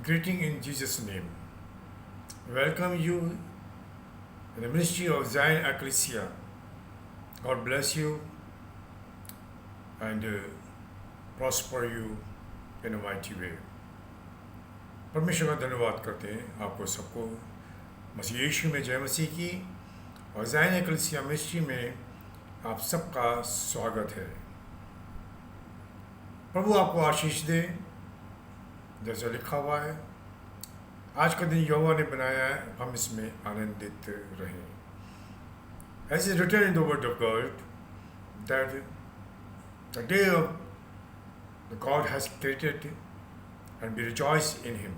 Greeting in Jesus' name. Welcome you in the ministry of Zion Ecclesia. God bless you and prosper you in a mighty way. परमेश्वर का धन्यवाद करते हैं आपको सबको मसीह यीशु में जय मसीह की और ज़ायन एक्लेसिया मिनिस्ट्री में आप सबका स्वागत है। प्रभु आपको आशीष दे। जैसा लिखा हुआ है, आज का दिन यहोवा ने बनाया है, हम इसमें आनंदित रहें। As is written in the word of God that the day of the God has created and we rejoice in him.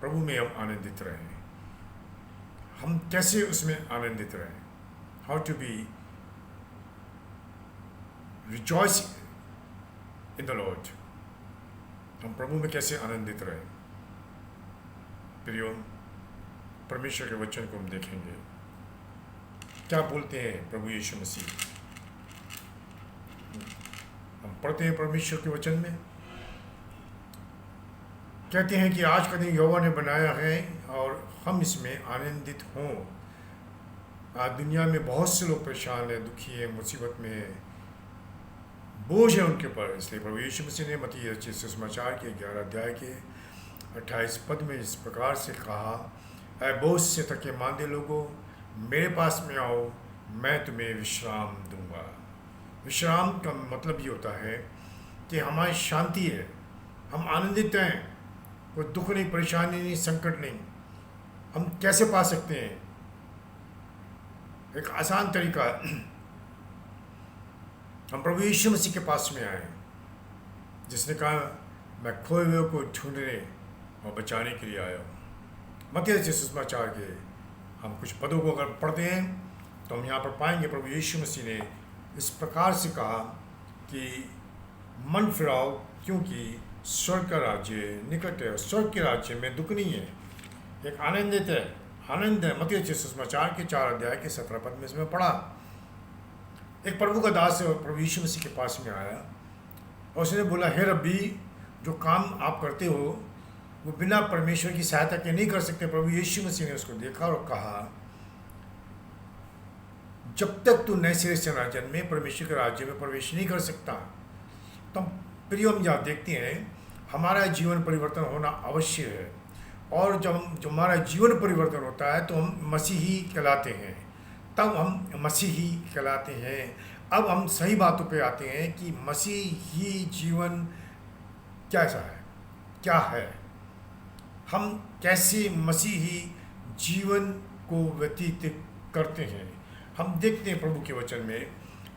प्रभु में हम आनंदित रहें। हम कैसे उसमें आनंदित रहें? How to be rejoice in the Lord. हम प्रभु में कैसे आनंदित रहें? प्रियो, परमेश्वर के वचन को हम देखेंगे। क्या बोलते हैं प्रभु यीशु मसीह? हम पढ़ते हैं परमेश्वर के वचन में, कहते हैं कि आज का दिन यहोवा ने बनाया है और हम इसमें आनंदित हों। आज दुनिया में बहुत से लोग परेशान हैं, दुखी हैं, मुसीबत में हैं, बोझ है उनके ऊपर। इसलिए प्रभु यीशु मसीह ने मत्ती रचित सुसमाचार के 11 अध्याय के 28 पद में इस प्रकार से कहा, ऐ बोझ से थके मांदे लोगों, मेरे पास में आओ, मैं तुम्हें विश्राम दूंगा। विश्राम का मतलब ये होता है कि हमारी शांति है, हम आनंदित हैं, कोई दुख नहीं, परेशानी नहीं, संकट नहीं। हम कैसे पा सकते हैं? एक आसान तरीका, हम प्रभु यीशु मसीह के पास में आए, जिसने कहा मैं खोए हुए को ढूंढने और बचाने के लिए आया हूँ। मत्ती रचित सुसमाचार के हम कुछ पदों को अगर पढ़ते हैं तो हम यहाँ पर पाएंगे प्रभु यीशु मसीह ने इस प्रकार से कहा कि मन फिराओ, क्योंकि स्वर्ग का राज्य निकट है। स्वर्ग के राज्य में दुख नहीं है, एक आनंदित है, आनंद है। मत्ती रचित सुसमाचार के 4 अध्याय के 17 पद में इसमें पढ़ा, एक प्रभु का दास है प्रभु यीशु मसीह के पास में आया और उसने बोला, हे रब्बी, जो काम आप करते हो वो बिना परमेश्वर की सहायता के नहीं कर सकते। प्रभु यीशु मसीह ने उसको देखा और कहा, जब तक तू नए सिरे से ना जन्मे परमेश्वर के राज्य में प्रवेश नहीं कर सकता। तो प्रियो, हम यहाँ देखते हैं हमारा जीवन परिवर्तन होना अवश्य है, और जब हमारा जीवन परिवर्तन होता है तो हम मसीही कहलाते हैं, तब हम मसीही कहलाते हैं। अब हम सही बातों पे आते हैं कि मसीही जीवन कैसा है, क्या है, हम कैसे मसीही जीवन को व्यतीत करते हैं। हम देखते हैं प्रभु के वचन में,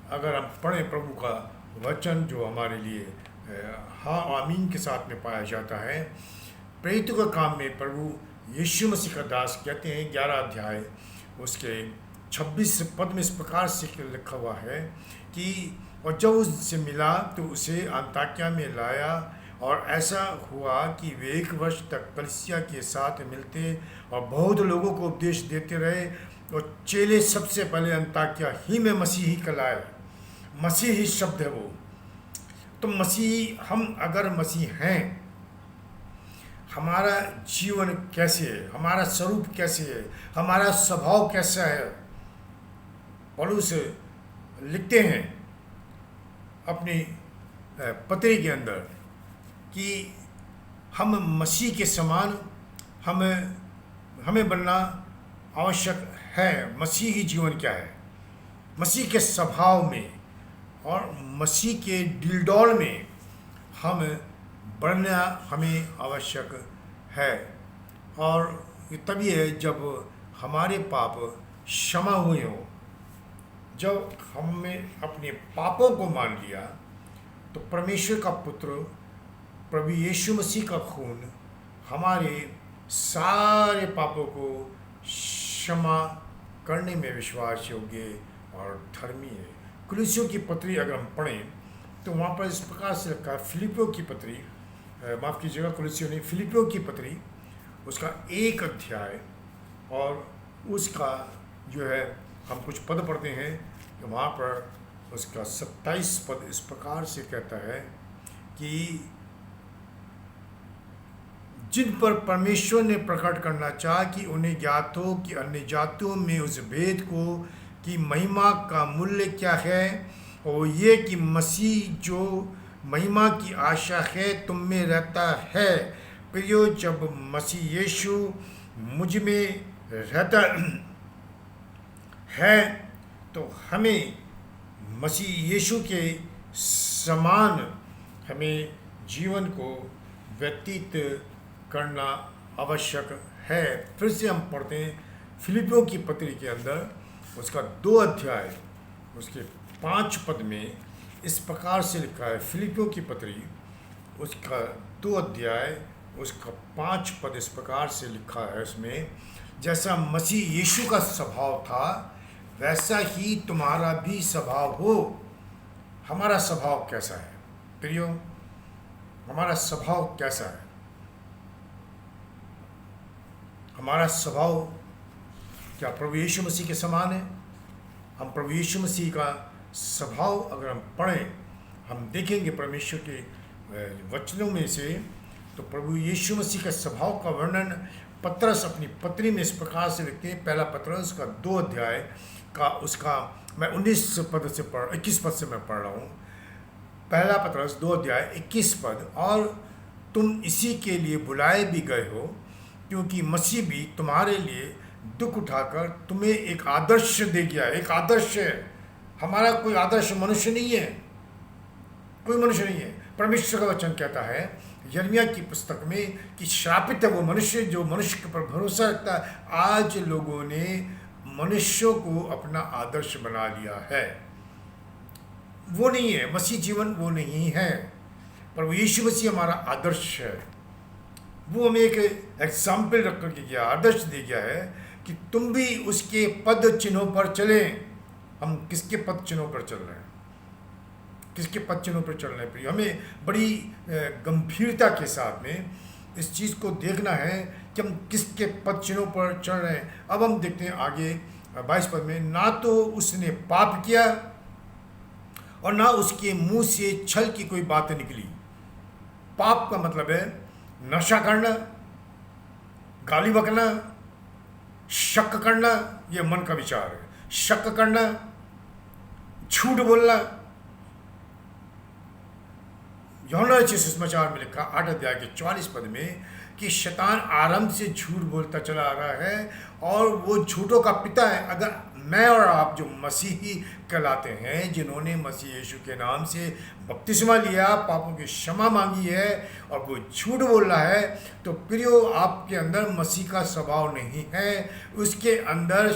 अगर हम पढ़ें प्रभु का वचन जो हमारे लिए हाँ आमीन के साथ में पाया जाता है। प्रेरितों का काम में प्रभु यीशु मसीह का दास कहते हैं 11 अध्याय उसके 26 पद में इस प्रकार से लिखा हुआ है कि और जब उससे मिला तो उसे अंताकिया में लाया, और ऐसा हुआ कि वे 1 वर्ष तक कलीसिया के साथ मिलते और बहुत लोगों को उपदेश देते रहे, और चेले सबसे पहले अंताकिया ही में मसीही कहलाए। मसीही शब्द है वो। तो मसीह, हम अगर मसीह हैं, हमारा जीवन कैसे है, हमारा स्वरूप कैसे है, हमारा स्वभाव कैसा है। पौलुस लिखते हैं अपनी पत्री के अंदर कि हम मसीह के समान हमें बनना आवश्यक है। मसीही जीवन क्या है? मसीह के स्वभाव में और मसीह के दिलडौल में हम बढ़ना हमें आवश्यक है। और ये तभी है जब हमारे पाप क्षमा हुए हों, जब हमने अपने पापों को मान लिया, तो परमेश्वर का पुत्र प्रभु यीशु मसीह का खून हमारे सारे पापों को क्षमा करने में विश्वास योग्य और धर्मी है। कुलुस्सियों की पत्री अगर हम पढ़ें तो वहाँ पर इस प्रकार से लिखा है, फिलिपियों की पत्री, माफ़ कीजिएगा, कुलुस्सियों नहीं, फिलिपियों की पत्री उसका 1 अध्याय और उसका जो है हम कुछ पद पढ़ते हैं कि वहाँ पर उसका 27 पद इस प्रकार से कहता है कि जिन पर परमेश्वर ने प्रकट करना चाहा कि उन्हें ज्ञात हो कि अन्य जातियों में उस भेद को कि महिमा का मूल्य क्या है, और ये कि मसीह जो महिमा की आशा है तुम में रहता है। प्रियो, जब मसीह यीशु मुझ में रहता है तो हमें मसीह यीशु के समान हमें जीवन को व्यतीत करना आवश्यक है। फिर से हम पढ़ते हैं फिलिपियों की पत्री के अंदर उसका 2 अध्याय उसके 5 पद में इस प्रकार से लिखा है। फिलिपियों की पत्री उसका 2 अध्याय उसका 5 पद इस प्रकार से लिखा है। उसमें जैसा मसीह यीशु का स्वभाव था वैसा ही तुम्हारा भी स्वभाव हो। हमारा स्वभाव कैसा है प्रियो? हमारा स्वभाव कैसा है? हमारा स्वभाव क्या प्रभु यीशु मसीह के समान है? हम प्रभु यीशु मसीह का स्वभाव अगर हम पढ़ें, हम देखेंगे परमेश्वर के वचनों में से, तो प्रभु यीशु मसीह के स्वभाव का वर्णन पतरस अपनी पत्री में इस प्रकार से लिखते हैं। पहला पतरस का 2 अध्याय का उसका मैं 21 पद से मैं पढ़ रहा हूँ। पहला पतरस 2 अध्याय 21 पद, और तुम इसी के लिए बुलाए भी गए हो क्योंकि मसीह भी तुम्हारे लिए दुख उठाकर तुम्हें एक आदर्श दे गया। एक आदर्श है। हमारा कोई आदर्श मनुष्य नहीं है, कोई मनुष्य नहीं है। परमेश्वर का वचन कहता है यिर्मयाह की पुस्तक में कि श्रापित है वो मनुष्य जो मनुष्य के पर भरोसा रखता है। आज लोगों ने मनुष्यों को अपना आदर्श बना लिया है। वो नहीं है मसीह जीवन, वो नहीं है। पर यीशु मसीह हमारा आदर्श है। वो हमें एक एग्जाम्पल रख कर के गया, आदर्श दे गया है कि तुम भी उसके पद चिन्हों पर चलें। हम किसके पद चिन्हों पर चल रहे हैं? किसके पद चिन्हों पर चल रहे हैं प्रिय? हमें बड़ी गंभीरता के साथ में इस चीज़ को देखना है कि हम किसके पद चिन्हों पर चल रहे हैं। अब हम देखते हैं आगे 22 पद में, ना तो उसने पाप किया और ना उसके मुंह से छल की कोई बात निकली। पाप का मतलब है नशा करना, गाली बकना, शक करना, यह मन का विचार है। शक करना, झूठ बोलना। यूहन्ना रचित सुसमाचार में लिखा 8 अध्याय के 44 पद में कि शैतान आरंभ से झूठ बोलता चला आ रहा है और वो झूठों का पिता है। अगर मैं और आप जो मसीही कहलाते हैं, जिन्होंने मसीह यीशु के नाम से बपतिस्मा लिया, पापों की क्षमा मांगी है, और वो झूठ बोल रहा है, तो प्रियो आपके अंदर मसीह का स्वभाव नहीं है। उसके अंदर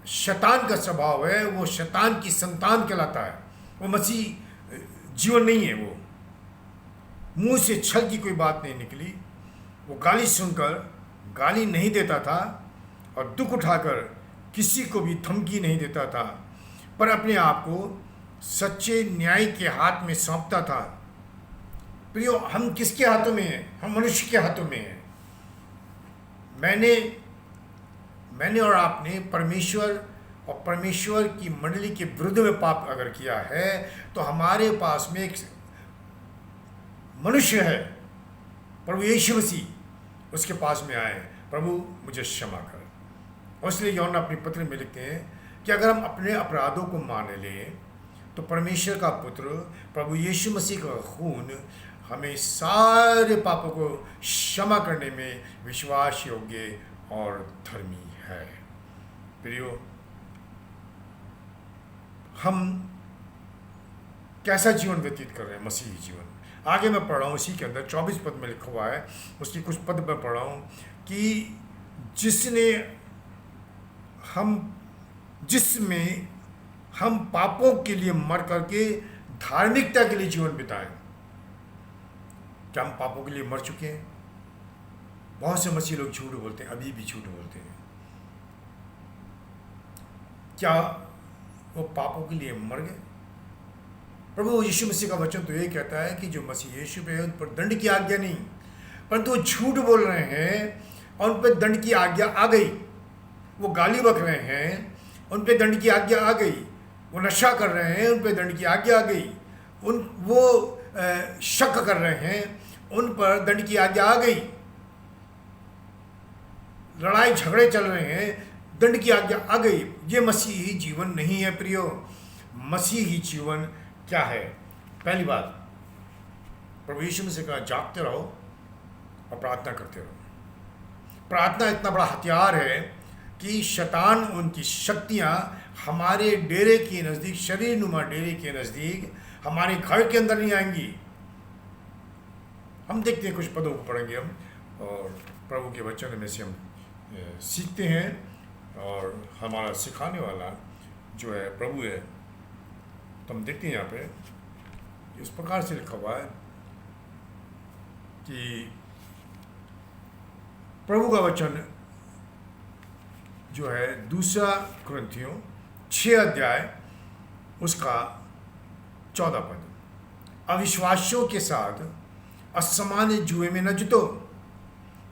शैतान का स्वभाव है। वो शैतान की संतान कहलाता है। वो मसीह जीवन नहीं है। वो मुंह से छल की कोई बात नहीं निकली। वो गाली सुनकर गाली नहीं देता था और दुख उठाकर किसी को भी धमकी नहीं देता था, पर अपने आप को सच्चे न्याय के हाथ में सौंपता था। प्रियो, हम किसके हाथों में हैं? हम मनुष्य के हाथों में हैं। मैंने और आपने परमेश्वर और परमेश्वर की मंडली के विरुद्ध में पाप अगर किया है तो हमारे पास में एक मनुष्य है, प्रभु यीशु मसीह। उसके पास में आए, प्रभु मुझे क्षमा कर। और इसलिए यूहन्ना अपनी पत्र में लिखते हैं कि अगर हम अपने अपराधों को मान लें तो परमेश्वर का पुत्र प्रभु यीशु मसीह का खून हमें सारे पापों को क्षमा करने में विश्वास योग्य और धर्मी है। प्रियो, हम कैसा जीवन व्यतीत कर रहे हैं? मसीही जीवन। आगे मैं पढ़ रहा हूँ, इसी के अंदर 24 पद में लिखा हुआ है, उसकी कुछ पद में पढ़ रहा हूँ कि जिसमें हम पापों के लिए मर करके धार्मिकता के लिए जीवन बिताएं। क्या हम पापों के लिए मर चुके हैं? बहुत से मसीह लोग झूठ बोलते हैं, अभी भी झूठ बोलते हैं। क्या वो पापों के लिए मर गए? प्रभु यीशु मसीह का वचन तो ये कहता है कि जो मसीह यीशु पे है उन पर दंड की आज्ञा नहीं, परंतु वो झूठ बोल रहे हैं और उन पर दंड की आज्ञा आ गई। वो गाली बक रहे हैं, उन पर दंड की आज्ञा आ गई। वो नशा कर रहे हैं, उन पर दंड की आज्ञा आ गई। वो शक कर रहे हैं, उन पर दंड की आज्ञा आ गई। लड़ाई झगड़े चल रहे हैं, दंड की आज्ञा आ गई। ये मसीही जीवन नहीं है प्रियो। मसीही जीवन क्या है? पहली बात, प्रभु यीशु मसीह का जागते रहो और प्रार्थना करते रहो। प्रार्थना इतना बड़ा हथियार है कि शैतान उनकी शक्तियां हमारे डेरे के नज़दीक, शरीर नुमा डेरे के नज़दीक, हमारे घर के अंदर नहीं आएंगी। हम देखते हैं, कुछ पदों को पढ़ेंगे हम, और प्रभु के वचन में से हम सीखते हैं, और हमारा सिखाने वाला जो है प्रभु है। तो हम देखते हैं यहाँ पे इस प्रकार से लिखा हुआ है कि प्रभु का वचन जो है 2 कुरिन्थियों 6 अध्याय उसका 14 पद, अविश्वासियों के साथ असामान्य जुए में न जुटो,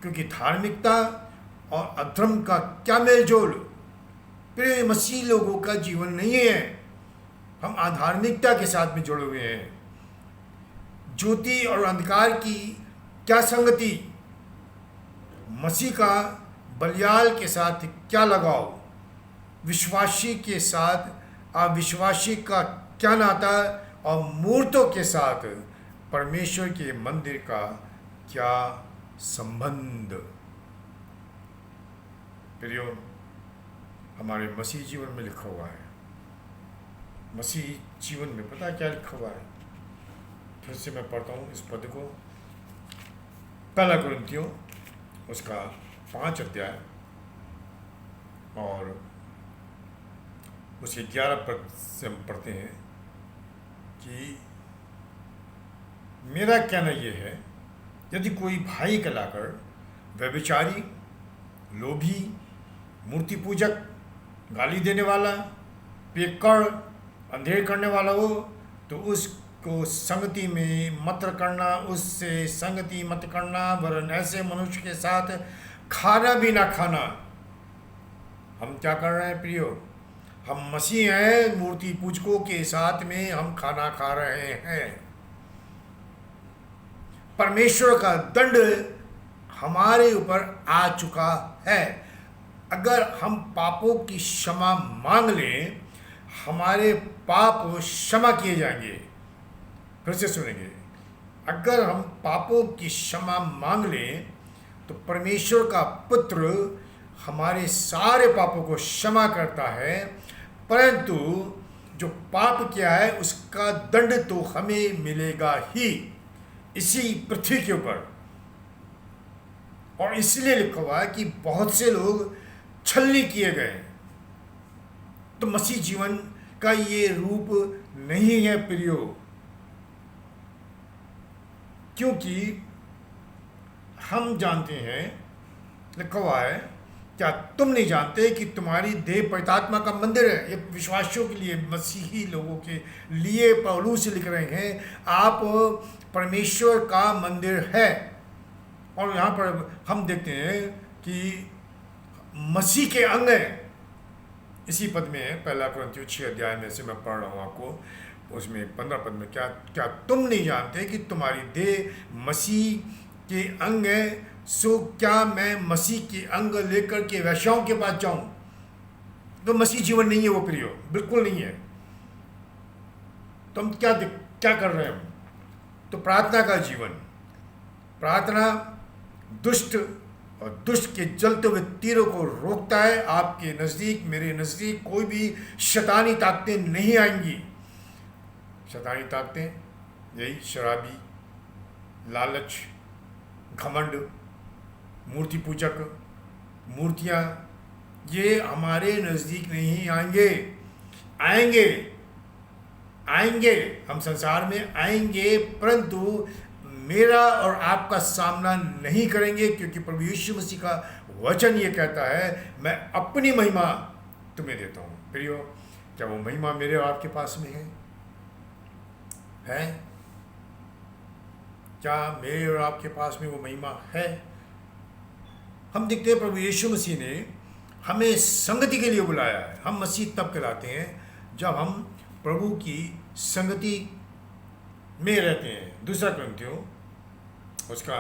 क्योंकि धार्मिकता और अधर्म का क्या मेल जोल। प्रिय, मसीह लोगों का जीवन नहीं है। हम अधार्मिकता के साथ में जुड़े हुए हैं। ज्योति और अंधकार की क्या संगति, मसीह का बलियाल के साथ क्या लगाव, विश्वासी के साथ अविश्वासी का क्या नाता, और मूर्तों के साथ परमेश्वर के मंदिर का क्या संबंध। प्रियो, हमारे मसीह जीवन में लिखा हुआ है। मसीह जीवन में पता क्या लिखा हुआ है? फिर से मैं पढ़ता हूँ इस पद को। 1 कुरिन्थियों उसका 5 अध्याय और उसके 11 पद से हम पढ़ते हैं कि मेरा कहना यह है, यदि कोई भाई कहलाकर व्यभिचारी, लोभी, मूर्ति पूजक, गाली देने वाला, पियक्कड़, अंधेर करने वाला हो, तो उसको संगति में मत करना, उससे संगति मत करना, वरन ऐसे मनुष्य के साथ खाना भी ना खाना। हम क्या कर रहे हैं प्रियो? हम मसीह हैं, मूर्ति पूजकों के साथ में हम खाना खा रहे हैं। परमेश्वर का दंड हमारे ऊपर आ चुका है। अगर हम पापों की क्षमा मांग लें, हमारे पाप क्षमा किए जाएंगे। फिर से सुनेंगे, अगर हम पापों की क्षमा मांग लें तो परमेश्वर का पुत्र हमारे सारे पापों को क्षमा करता है, परंतु जो पाप किया है उसका दंड तो हमें मिलेगा ही इसी पृथ्वी के ऊपर। और इसलिए लिखा हुआ है कि बहुत से लोग छलनी किए गए। तो मसीह जीवन का ये रूप नहीं है प्रियो, क्योंकि हम जानते हैं, लिखा हुआ है, क्या तुम नहीं जानते कि तुम्हारी देह पवित्र आत्मा का मंदिर है? ये विश्वासियों के लिए, मसीही लोगों के लिए पौलुस लिख रहे हैं, आप परमेश्वर का मंदिर है। और यहाँ पर हम देखते हैं कि मसीह के अंग हैं। इसी पद में है, 1 कुरिन्थियों 6 अध्याय में से मैं पढ़ रहा हूँ आपको, उसमें 15 पद में, क्या तुम नहीं जानते कि तुम्हारी देह मसीह के अंग है? सो क्या मैं मसीह के अंग लेकर के वैश्याओं के पास जाऊं? तो मसीह जीवन नहीं है वो प्रियो, बिल्कुल नहीं है। तो हम क्या कर रहे हैं हम? तो प्रार्थना का जीवन, प्रार्थना दुष्ट और दुष्ट के जलते हुए तीरों को रोकता है। आपके नज़दीक, मेरे नज़दीक कोई भी शैतानी ताकतें नहीं आएंगी। शैतानी ताकतें यही शराबी, लालच, घमंड, मूर्ति पूजक, मूर्तियाँ, ये हमारे नज़दीक नहीं आएंगे। हम संसार में आएंगे, परंतु मेरा और आपका सामना नहीं करेंगे, क्योंकि प्रभु यीशु मसीह का वचन ये कहता है, मैं अपनी महिमा तुम्हें देता हूँ। प्रियो, क्या वो महिमा मेरे और आपके पास में है? क्या मेरे और आपके पास में वो महिमा है? हम देखते हैं प्रभु यीशु मसीह ने हमें संगति के लिए बुलाया है। हम मसीह तब कहलाते हैं जब हम प्रभु की संगति में रहते हैं। 2 कुरिन्थियों उसका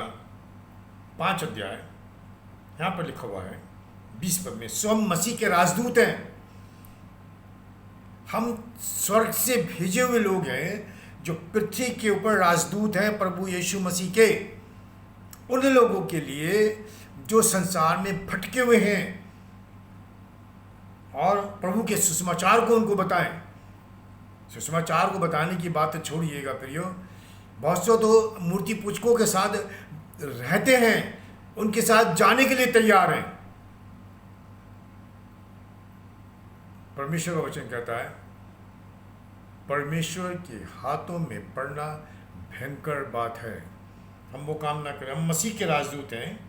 5 अध्याय, यहाँ पर लिखा हुआ है, 20 पद में, स्वयं मसीह के राजदूत हैं। हम स्वर्ग से भेजे हुए लोग हैं जो पृथ्वी के ऊपर राजदूत हैं प्रभु यीशु मसीह के, उन लोगों के लिए जो संसार में भटके हुए हैं, और प्रभु के सुसमाचार को उनको बताएं। सुसमाचार को बताने की बात छोड़िएगा प्रियो, बहुत से तो मूर्ति पूजकों के साथ रहते हैं, उनके साथ जाने के लिए तैयार हैं। परमेश्वर का वचन कहता है परमेश्वर के हाथों में पड़ना भयंकर बात है। हम वो काम ना करें। हम मसीह के राजदूत हैं।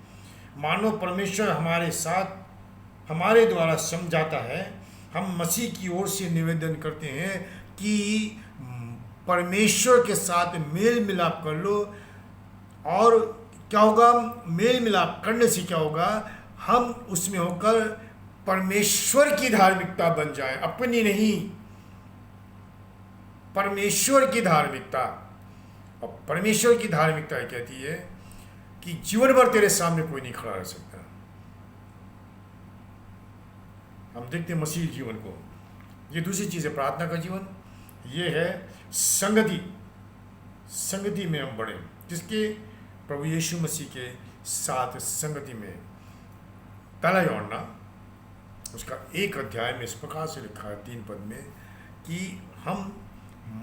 मानो परमेश्वर हमारे साथ हमारे द्वारा समझाता है। हम मसीह की ओर से निवेदन करते हैं कि परमेश्वर के साथ मेल मिलाप कर लो। और क्या होगा? मेल मिलाप करने से क्या होगा? हम उसमें होकर परमेश्वर की धार्मिकता बन जाए, अपनी नहीं, परमेश्वर की धार्मिकता। और परमेश्वर की धार्मिकता कहती है कि जीवन भर तेरे सामने कोई नहीं खड़ा रह सकता। हम देखते हैं मसीह जीवन को। ये दूसरी चीज़ है प्रार्थना का जीवन। ये है संगति। संगति में हम बढ़े, जिसके प्रभु यीशु मसीह के साथ संगति में। पहला यूहन्ना उसका 1 अध्याय में इस प्रकार से लिखा है 3 पद में कि हम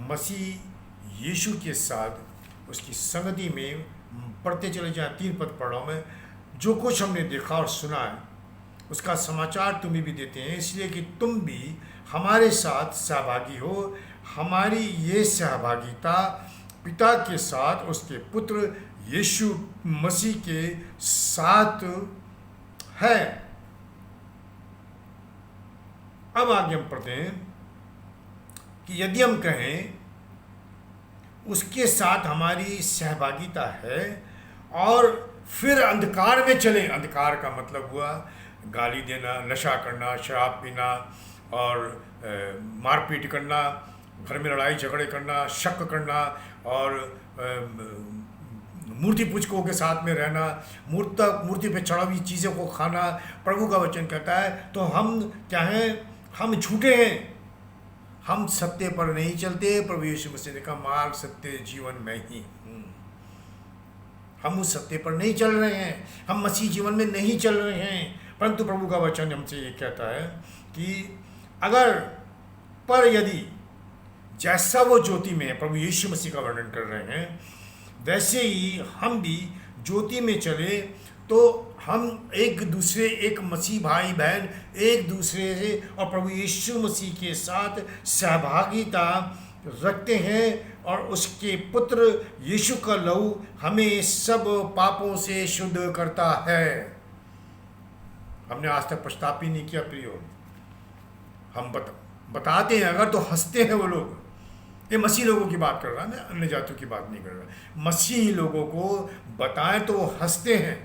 मसीह यीशु के साथ उसकी संगति में पढ़ते चले जाएं। 3 पद पढ़ रहा हूँ मैं। जो कुछ हमने देखा और सुना है उसका समाचार तुम्हें भी देते हैं, इसलिए कि तुम भी हमारे साथ सहभागी हो। हमारी ये सहभागिता पिता के साथ उसके पुत्र यीशु मसीह के साथ है। अब आगे हम पढ़ते हैं कि यदि हम कहें उसके साथ हमारी सहभागिता है और फिर अंधकार में चले। अंधकार का मतलब हुआ गाली देना, नशा करना, शराब पीना और मारपीट करना, घर में लड़ाई झगड़े करना, शक करना और मूर्ति पूजकों के साथ में रहना, मूर्ति पे चढ़ा हुई चीज़ों को खाना। प्रभु का वचन कहता है तो हम क्या हैं? हम झूठे हैं। हम सत्य पर नहीं चलते। प्रभु यीशु मसीह ने कहा मार्ग सत्य जीवन में ही हूँ। हम उस सत्य पर नहीं चल रहे हैं। हम मसीह जीवन में नहीं चल रहे हैं। परंतु प्रभु का वचन हमसे ये कहता है कि यदि जैसा वो ज्योति में प्रभु यीशु मसीह का वर्णन कर रहे हैं, वैसे ही हम भी ज्योति में चले तो हम एक दूसरे, एक मसीह भाई बहन एक दूसरे से और प्रभु यीशु मसीह के साथ सहभागिता रखते हैं। और उसके पुत्र यीशु का लहू हमें सब पापों से शुद्ध करता है। हमने आज तक पश्चाताप ही नहीं किया प्रियो। हम बताते हैं अगर तो हंसते हैं वो लोग। ये मसीह लोगों की बात कर रहा है, मैं अन्य जातियों की बात नहीं कर रहा। मसीही लोगों को बताएं तो वो हंसते हैं,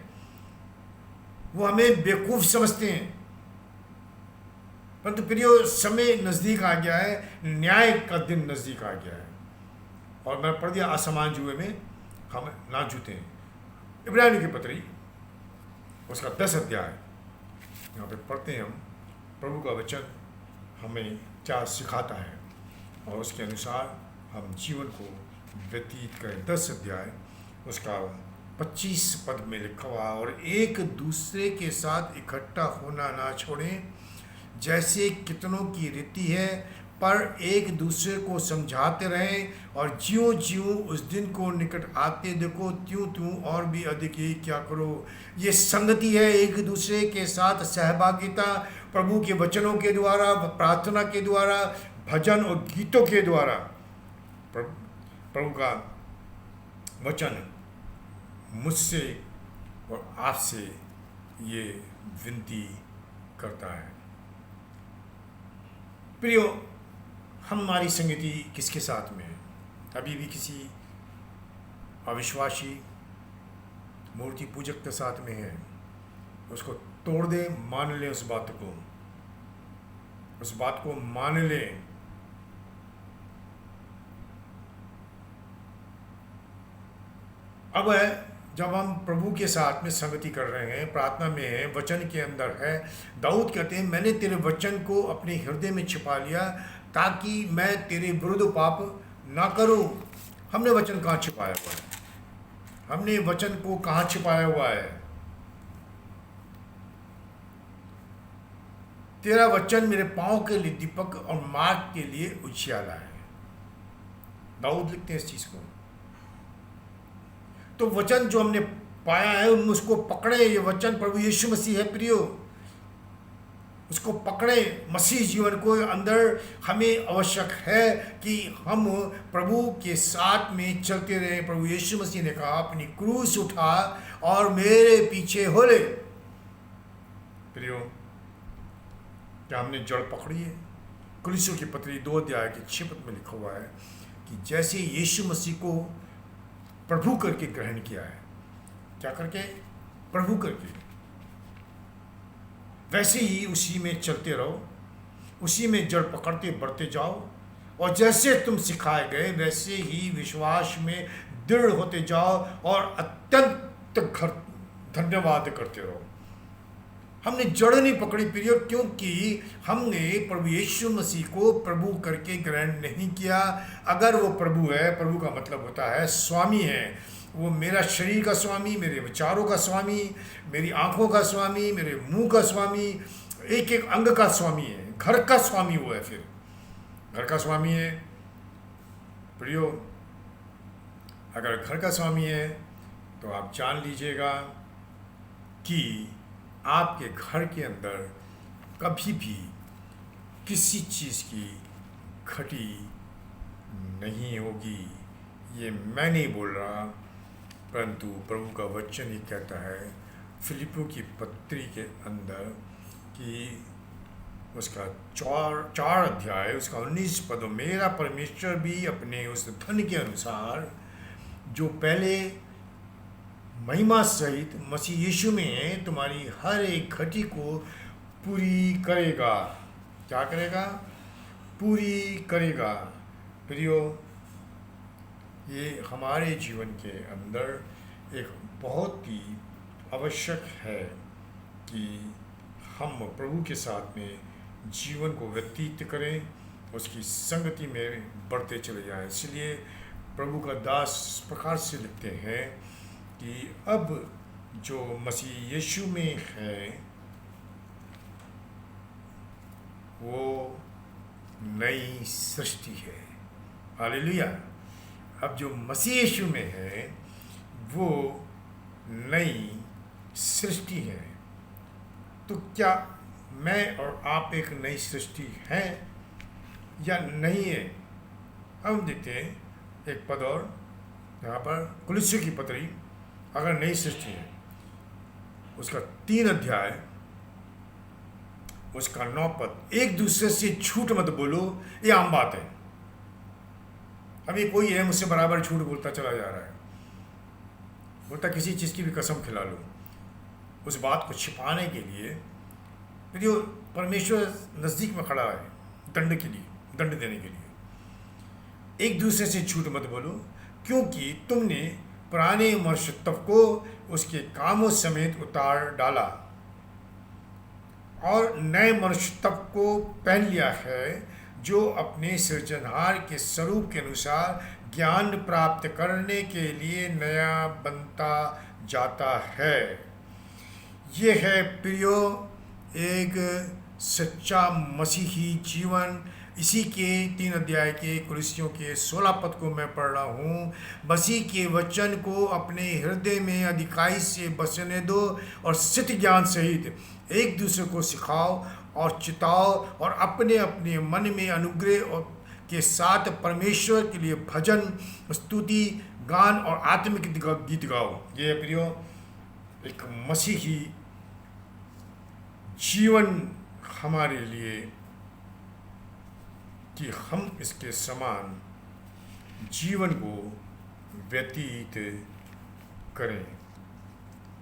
वो हमें बेवकूफ़ समझते हैं। परंतु प्रियो समय नज़दीक आ गया है, न्याय का दिन नज़दीक आ गया है। और मैं पढ़ दिया असमान जुए में हम ना जूते हैं। इब्रानियों की पत्री उसका 10 अध्याय यहाँ पे पढ़ते हैं हम। प्रभु का वचन हमें क्या सिखाता है और उसके अनुसार हम जीवन को व्यतीत करें। 10 अध्याय उसका 25 पद में लिखा हुआ, और एक दूसरे के साथ इकट्ठा होना ना छोड़ें जैसे कितनों की रीति है, पर एक दूसरे को समझाते रहें। और ज्यों ज्यों उस दिन को निकट आते देखो त्यों त्यों और भी अधिक ही क्या करो। ये संगति है, एक दूसरे के साथ सहभागिता, प्रभु के वचनों के द्वारा, प्रार्थना के द्वारा, भजन और गीतों के द्वारा। प्रभु का वचन मुझसे और आपसे ये विनती करता है। प्रियो, हमारी संगति किसके साथ में है? अभी भी किसी अविश्वासी मूर्ति पूजक के साथ में है। उसको तोड़ दे, मान ले उस बात को मान ले। अब है जब हम प्रभु के साथ में संगति कर रहे हैं, प्रार्थना में हैं, वचन के अंदर है, दाऊद कहते हैं मैंने तेरे वचन को अपने हृदय में छिपा लिया ताकि मैं तेरे विरुद्ध पाप ना करूं। हमने वचन कहाँ छिपाया हुआ है? हमने वचन को कहाँ छिपाया हुआ है? तेरा वचन मेरे पाँव के लिए दीपक और मार्ग के लिए उजियाला है। दाऊद लिखते हैं इस चीज को। तो वचन जो हमने पाया है उनमें उसको पकड़े। ये वचन प्रभु यीशु मसीह है प्रियो, उसको पकड़े। मसीह जीवन को अंदर हमें आवश्यक है कि हम प्रभु के साथ में चलते रहे। प्रभु यीशु मसीह ने कहा अपनी क्रूस उठा और मेरे पीछे हो ले। प्रियो, क्या हमने जड़ पकड़ी है? कुलिस्सियों की पत्री 2 अध्याय के 6 पद में लिखा हुआ है कि जैसे यीशु मसीह को प्रभु करके ग्रहण किया है, क्या करके? प्रभु करके, वैसे ही उसी में चलते रहो, उसी में जड़ पकड़ते बढ़ते जाओ, और जैसे तुम सिखाए गए वैसे ही विश्वास में दृढ़ होते जाओ और अत्यंत धन्यवाद करते रहो। हमने जड़ नहीं पकड़ी प्रियो, क्योंकि हमने प्रभु यीशु मसीह को प्रभु करके ग्रहण नहीं किया। अगर वो प्रभु है, प्रभु का मतलब होता है स्वामी है। वो मेरा शरीर का स्वामी, मेरे विचारों का स्वामी, मेरी आंखों का स्वामी, मेरे मुंह का स्वामी, एक एक अंग का स्वामी है। घर का स्वामी वो है। फिर घर का स्वामी है प्रियो। अगर घर का स्वामी है तो आप जान लीजिएगा कि आपके घर के अंदर कभी भी किसी चीज़ की घटी नहीं होगी। ये मैं नहीं बोल रहा, परंतु प्रभु का वचन ही कहता है फिलिपियों की पत्री के अंदर कि उसका 4 अध्याय उसका 19 पद, मेरा परमेश्वर भी अपने उस धन के अनुसार जो पहले महिमा सहित मसीह यीशु में तुम्हारी हर एक घटी को पूरी करेगा। क्या करेगा? पूरी करेगा। प्रियो, ये हमारे जीवन के अंदर एक बहुत ही आवश्यक है कि हम प्रभु के साथ में जीवन को व्यतीत करें, उसकी संगति में बढ़ते चले जाएं। इसलिए प्रभु का दास इस प्रकार से लिखते हैं कि अब जो मसीह यीशु में है वो नई सृष्टि है। हालेलुया। अब जो मसीह यीशु में है वो नई सृष्टि है। तो क्या मैं और आप एक नई सृष्टि हैं या नहीं है? हम देखते हैं एक पद और यहाँ पर कुलिस्सियों की पत्री, अगर नई सृष्टि है, उसका 3 अध्याय उसका 9 पद, एक दूसरे से झूठ मत बोलो। ये आम बात है। अभी कोई है मुझसे बराबर झूठ बोलता चला जा रहा है, बोलता किसी चीज़ की भी कसम खिला लो, उस बात को छिपाने के लिए। जो परमेश्वर नज़दीक में खड़ा है दंड के लिए, दंड देने के लिए। एक दूसरे से झूठ मत बोलो, क्योंकि तुमने पुराने मनुष्यत्व को उसके कामों समेत उतार डाला और नए मनुष्यत्व को पहन लिया है, जो अपने सृजनहार के स्वरूप के अनुसार ज्ञान प्राप्त करने के लिए नया बनता जाता है। ये है प्रियो एक सच्चा मसीही जीवन। इसी के 3 अध्याय के कुलिस्सियों के 16 पद को मैं पढ़ रहा हूँ। मसीह के वचन को अपने हृदय में अधिकाई से बसने दो और सिद्ध ज्ञान सहित एक दूसरे को सिखाओ और चिताओ, और अपने अपने मन में अनुग्रह और के साथ परमेश्वर के लिए भजन, स्तुति, गान और आत्मिक गीत गाओ। ये प्रियो एक मसीही जीवन हमारे लिए कि हम इसके समान जीवन को व्यतीत करें।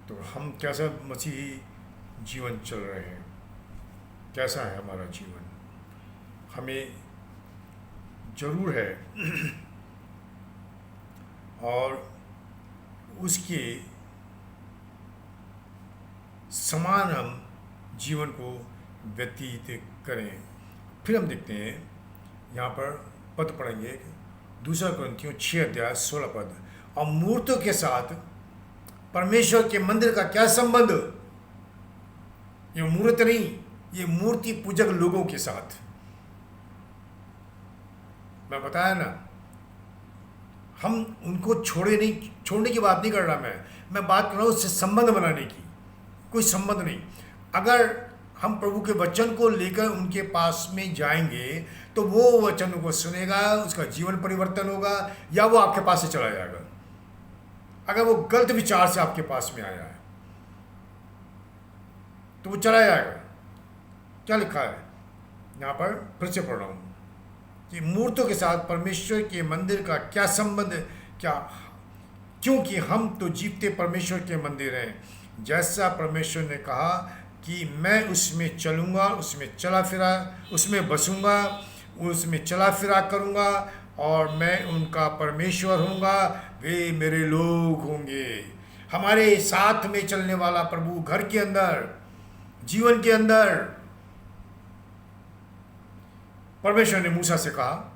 तो हम कैसा मसीही जीवन चल रहे हैं? कैसा है हमारा जीवन? हमें जरूर है और उसके समान हम जीवन को व्यतीत करें। फिर हम देखते हैं यहाँ पर पद पढ़ेंगे, 2 कुरिन्थियों 6:16 और मूर्तों के साथ परमेश्वर के मंदिर का क्या संबंध? ये मूर्त नहीं, ये मूर्ति पूजक लोगों के साथ। मैं बताया ना, हम उनको छोड़ने की बात नहीं कर रहा। मैं बात कर रहा हूँ उससे संबंध बनाने की। कोई संबंध नहीं। अगर हम प्रभु के वचन को लेकर उनके पास में जाएंगे तो वो वचन को सुनेगा, उसका जीवन परिवर्तन होगा, या वो आपके पास से चला जाएगा। अगर वो गलत विचार से आपके पास में आया है तो वो चला जाएगा। क्या लिखा है यहाँ पर? फिर से पढ़ रहा हूँ कि मूर्तों के साथ परमेश्वर के मंदिर का क्या संबंध? क्या? क्योंकि हम तो जीवते परमेश्वर के मंदिर हैं। जैसा परमेश्वर ने कहा कि मैं उसमें चलूँगा, उसमें बसूँगा, उसमें चला फिरा करूँगा और मैं उनका परमेश्वर होऊंगा, वे मेरे लोग होंगे। हमारे साथ में चलने वाला प्रभु घर के अंदर, जीवन के अंदर। परमेश्वर ने मूसा से कहा,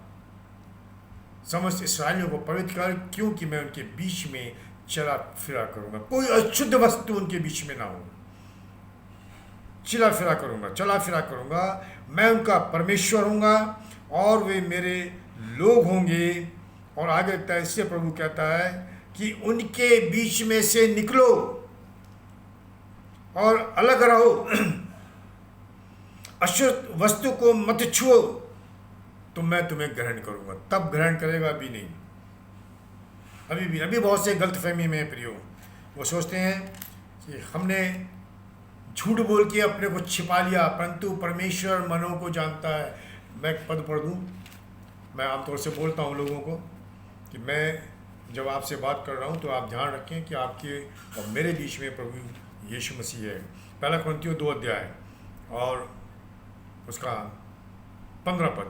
समस्त इस्राएलियों को पवित्र कर, क्योंकि मैं उनके बीच में चला फिरा करूंगा। कोई अशुद्ध वस्तु उनके बीच में ना हो। चला फिरा करूंगा, मैं उनका परमेश्वर होऊंगा और वे मेरे लोग होंगे। और आगे लगता है, इससे प्रभु कहता है कि उनके बीच में से निकलो और अलग रहो, अशुद्ध वस्तु को मत छुओ, तो मैं तुम्हें ग्रहण करूंगा। तब ग्रहण करेगा, अभी नहीं। अभी बहुत से गलतफहमी में है प्रियो। वो सोचते हैं कि हमने झूठ बोल के अपने को छिपा लिया, परंतु परमेश्वर मनों को जानता है। मैं एक पद पढ़ दूँ। मैं आमतौर से बोलता हूँ लोगों को कि मैं जब आपसे बात कर रहा हूँ तो आप ध्यान रखें कि आपके और मेरे बीच में प्रभु यीशु मसीह है। 1 कुरिन्थियों 2 और उसका 15 पद।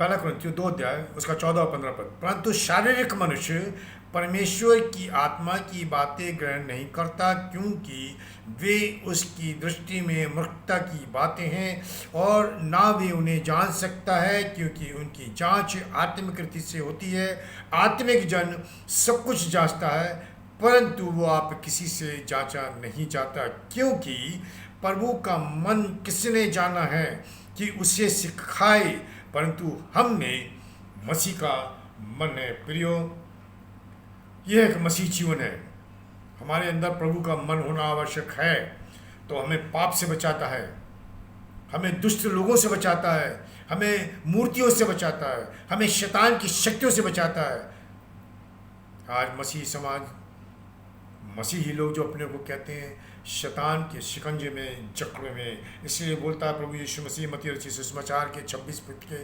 1 कुरिन्थियों 2 उसका 14 और 15 पद। परंतु शारीरिक मनुष्य परमेश्वर की आत्मा की बातें ग्रहण नहीं करता, क्योंकि वे उसकी दृष्टि में मूर्खता की बातें हैं और ना वे उन्हें जान सकता है, क्योंकि उनकी जांच आत्मिक रीति से होती है। आत्मिक जन सब कुछ जांचता है, परंतु वो आप किसी से जांचा नहीं जाता, क्योंकि प्रभु का मन किसने जाना है कि उसे सिखाए, परंतु हमने मसीह का मन है। प्रियो, यह एक मसीह जीवन है। हमारे अंदर प्रभु का मन होना आवश्यक है। तो हमें पाप से बचाता है, हमें दुष्ट लोगों से बचाता है, हमें मूर्तियों से बचाता है, हमें शैतान की शक्तियों से बचाता है। आज मसीही समाज, मसीही लोग जो अपने को कहते हैं शैतान के शिकंजे में, जकड़े में, इसलिए बोलता है प्रभु यीशु मसीह मत्ती रचित सुसमाचार के 26 पद के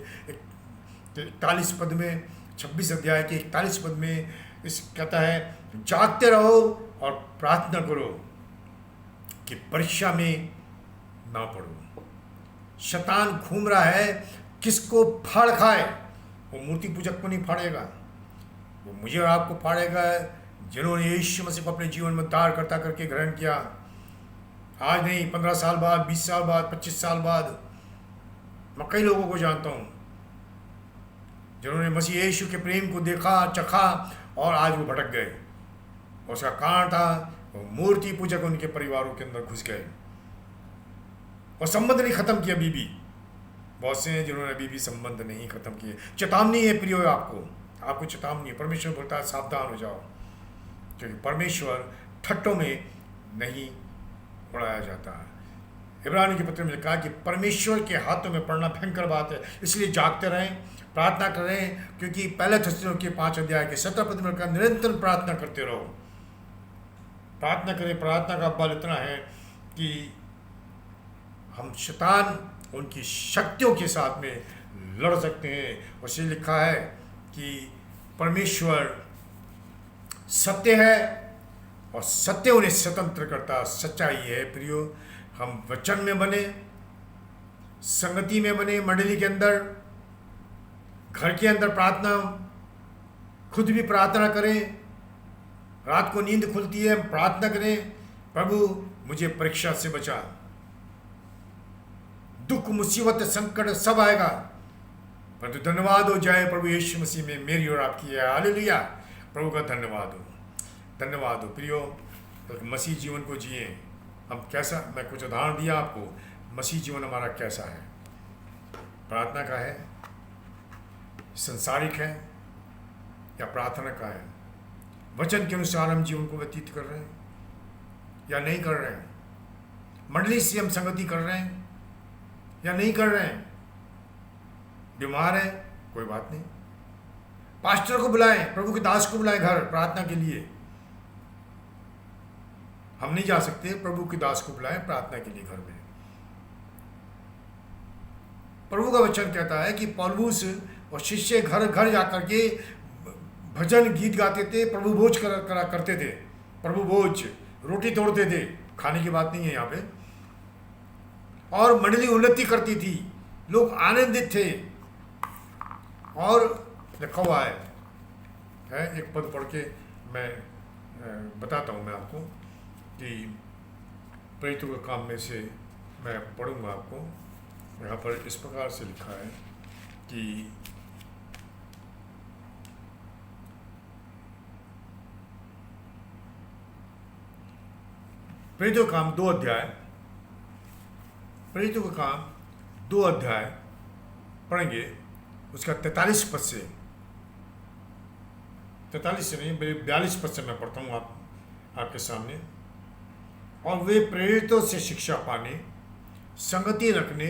41 पद में, 26 अध्याय के 41 पद में इस कहता है, जागते रहो और प्रार्थना करो कि परीक्षा में ना पड़ो। शैतान घूम रहा है, किसको फाड़ खाए। वो मूर्ति पूजक को नहीं फाड़ेगा, वो मुझे और आपको फाड़ेगा, जिन्होंने यीशु मसीह को अपने जीवन में उद्धारकर्ता करके ग्रहण किया। आज नहीं, 15 साल बाद, 20 साल बाद, 25 साल बाद। मैं कई लोगों को जानता हूँ जिन्होंने मसीह यीशु के प्रेम को देखा, चखा और आज वो भटक गए। और उसका कारण था वो मूर्ति पूजक उनके परिवारों के अंदर घुस गए और संबंध नहीं खत्म किया। अभी भी बहुत से हैं जिन्होंने अभी भी संबंध नहीं खत्म किए। चेतावनी है प्रियो, आपको चेतावनी है। परमेश्वर बोलता है सावधान हो जाओ, क्योंकि परमेश्वर ठट्टों में नहीं उड़ाया जाता है। इब्रानी के पत्र में लिखा कि परमेश्वर के हाथों में पड़ना भयंकर बात है, इसलिए जागते रहें, प्रार्थना करें, क्योंकि पहले थिस्सलुनीके 5 अध्याय के 17 पद में लिखा, निरंतर प्रार्थना करते रहो। प्रार्थना करें। प्रार्थना का बल इतना है कि हम शैतान उनकी शक्तियों के साथ में लड़ सकते हैं। उसे लिखा है कि परमेश्वर सत्य है और सत्य उन्हें स्वतंत्र करता। सच्चाई है प्रियो। हम वचन में बने, संगति में बने, मंडली के अंदर, घर के अंदर प्रार्थना, खुद भी प्रार्थना करें, रात को नींद खुलती है, हम प्रार्थना करें, प्रभु मुझे परीक्षा से बचा। दुख मुसीबत संकट सब आएगा, परंतु धन्यवाद हो जाए प्रभु यीशु मसीह में मेरी और आपकी है। हालेलुया, प्रभु का धन्यवाद हो, धन्यवाद हो। प्रियो, मसीह जीवन को जिए हम कैसा, मैं कुछ उदाहरण दिया आपको, मसीह जीवन हमारा कैसा है, प्रार्थना का है, संसारिक है या प्रार्थना का है, वचन के अनुसार हम जीवन को व्यतीत कर रहे हैं या नहीं कर रहे हैं, मंडली से हम संगति कर रहे हैं या नहीं कर रहे हैं, बीमार है कोई बात नहीं, पास्टर को बुलाएं, प्रभु के दास को बुलाएं घर प्रार्थना के लिए। हम नहीं जा सकते, प्रभु के दास को बुलाएं प्रार्थना के लिए घर में। प्रभु का वचन कहता है कि पौलुस और शिष्य घर घर जाकर के भजन गीत गाते थे, प्रभु भोज करा करते थे, प्रभु भोज रोटी तोड़ते थे, खाने की बात नहीं है यहाँ पे, और मंडली उन्नति करती थी, लोग आनंदित थे। और लिखा हुआ है एक पद पढ़ के मैं बताता हूँ मैं आपको कि प्रेरितों के काम में से मैं पढ़ूंगा आपको। यहाँ पर इस प्रकार से लिखा है कि प्रेरितों का काम 2 अध्याय, प्रेरितों का काम 2 अध्याय पढ़ेंगे, उसका 43 पद से, 43 से नहीं 42 पद से मैं पढ़ता हूँ आपके सामने। और वे प्रेरितों से शिक्षा पाने, संगति रखने,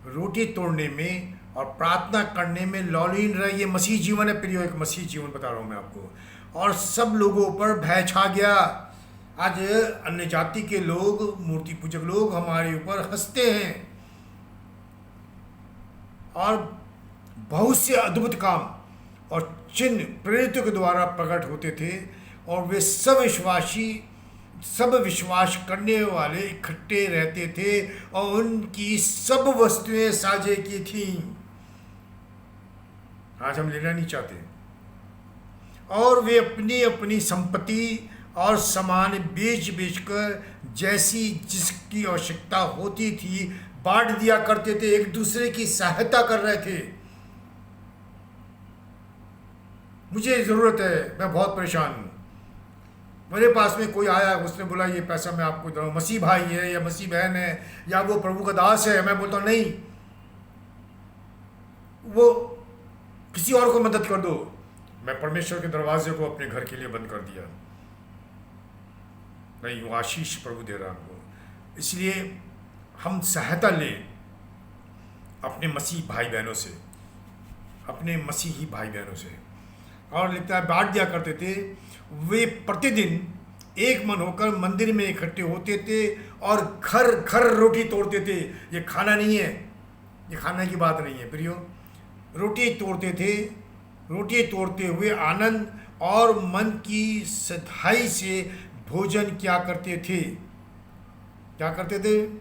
रोटी तोड़ने में और प्रार्थना करने में लौलीन रहे। ये मसीह जीवन है प्रियो, एक मसीह जीवन बता रहा हूँ मैं आपको। और सब लोगों पर भय छा गया। आज अन्य जाति के लोग, मूर्ति पूजक लोग हमारे ऊपर हंसते हैं, और बहुत से अद्भुत काम और चिन्ह प्रेरितों के द्वारा प्रकट होते थे, और वे सब विश्वास करने वाले इकट्ठे रहते थे और उनकी सब वस्तुएं साझे की थीं। आज हम लेना नहीं चाहते, और वे अपनी अपनी संपत्ति और सामान बेच कर जैसी जिसकी आवश्यकता होती थी बांट दिया करते थे, एक दूसरे की सहायता कर रहे थे। मुझे ज़रूरत है, मैं बहुत परेशान हूँ, मेरे पास में कोई आया, उसने बोला ये पैसा मैं आपको दूँ, मसीह भाई है या मसीह बहन है या वो प्रभु का दास है, मैं बोलता हूँ नहीं, वो किसी और को मदद कर दो। मैं परमेश्वर के दरवाजे को अपने घर के लिए बंद कर दिया, नहीं, वो आशीष प्रभु दे रहा हमको। इसलिए हम सहायता लें अपने मसीह भाई बहनों से, अपने मसीही भाई बहनों से। और लिखता है बांट दिया करते थे, वे प्रतिदिन एक मन होकर मंदिर में इकट्ठे होते थे और घर घर रोटी तोड़ते थे। ये खाना नहीं है, ये खाने की बात नहीं है प्रियो, रोटी तोड़ते थे, रोटी तोड़ते हुए आनंद और मन की सधाई से भोजन क्या करते थे, क्या करते थे।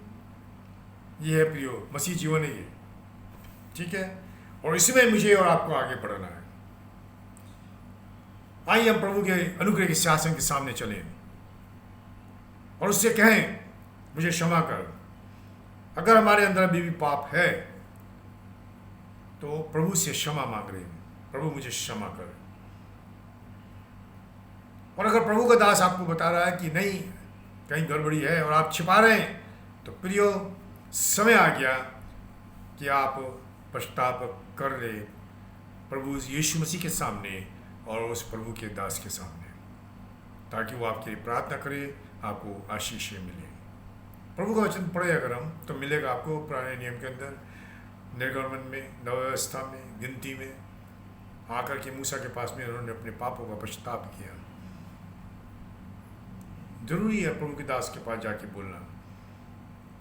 ये है प्रियो मसीह जीवन है ये, ठीक है। और इसमें मुझे और आपको आगे बढ़ना है। आइए हम प्रभु के अनुग्रह के शासन के सामने चलें और उससे कहें मुझे क्षमा कर। अगर हमारे अंदर अभी भी पाप है तो प्रभु से क्षमा मांग रहे हैं, प्रभु मुझे क्षमा कर। और अगर प्रभु का दास आपको बता रहा है कि नहीं कहीं गड़बड़ी है और आप छिपा रहे हैं, तो प्रियो समय आ गया कि आप पश्चाताप कर ले प्रभु यीशु मसीह के सामने और उस प्रभु के दास के सामने, ताकि वो आपके लिए प्रार्थना करे, आपको आशीष मिले। प्रभु का वचन पढ़े अगर हम तो मिलेगा आपको पुराने नियम के अंदर, निर्गमन में, नवव्यवस्था में, गिनती में आकर के मूसा के पास में उन्होंने अपने पापों का पश्चाताप किया। जरूरी है प्रभु के दास के पास जाके बोलना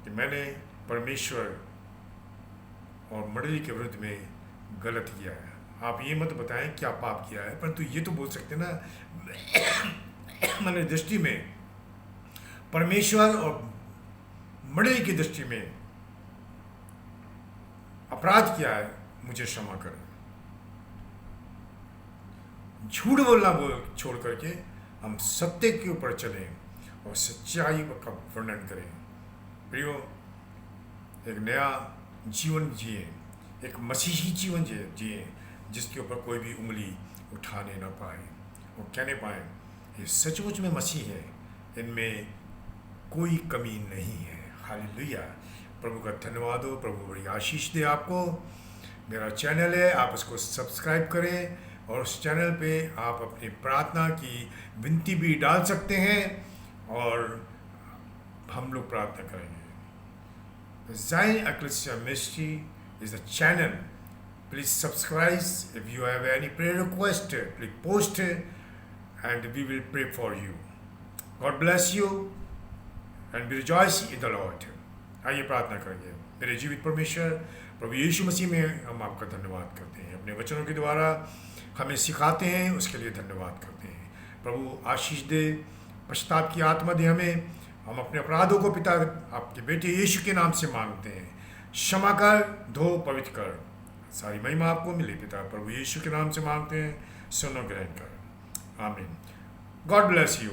कि मैंने परमेश्वर और मंडली के विरुद्ध में गलत किया है। आप ये मत बताएं क्या पाप किया है, परंतु ये तो बोल सकते ना मैंने दृष्टि में परमेश्वर और मंडली की दृष्टि में अपराध किया है, मुझे क्षमा कर। झूठ बोलना छोड़ करके हम सत्य के ऊपर चलें और सच्चाई का वर्णन करें। प्रियो, एक नया जीवन जिए, एक मसीही जीवन जिए जिसके ऊपर कोई भी उंगली उठाने ना पाए और कहने पाए ये सचमुच में मसीह है, इनमें कोई कमी नहीं है। हालेलुया। प्रभु का धन्यवाद हो। प्रभु बड़ी आशीष दे आपको। मेरा चैनल है, आप उसको सब्सक्राइब करें और उस चैनल पे आप अपनी प्रार्थना की विनती भी डाल सकते हैं और हम लोग प्रार्थना करेंगे। Zion Ecclesia Ministry is a channel. Please subscribe. If you have any prayer request, please post and we will pray for you. God bless you and we rejoice in the Lord. आइए प्रार्थना करेंगे। मेरे जीवित परमेश्वर प्रभु यीशु मसीह में हम आपका धन्यवाद करते हैं। अपने वचनों के द्वारा हमें सिखाते हैं, उसके लिए धन्यवाद करते हैं। प्रभु आशीष दे, पश्चाताप की आत्मा दे हमें। हम अपने अपराधों को पिता आपके बेटे यीशु के नाम से मांगते हैं। क्षमा कर, धो, पवित्र कर। सारी महिमा आपको मिले पिता, प्रभु यीशु के नाम से मांगते हैं। सुनो, ग्रहण कर। आमीन। God bless you.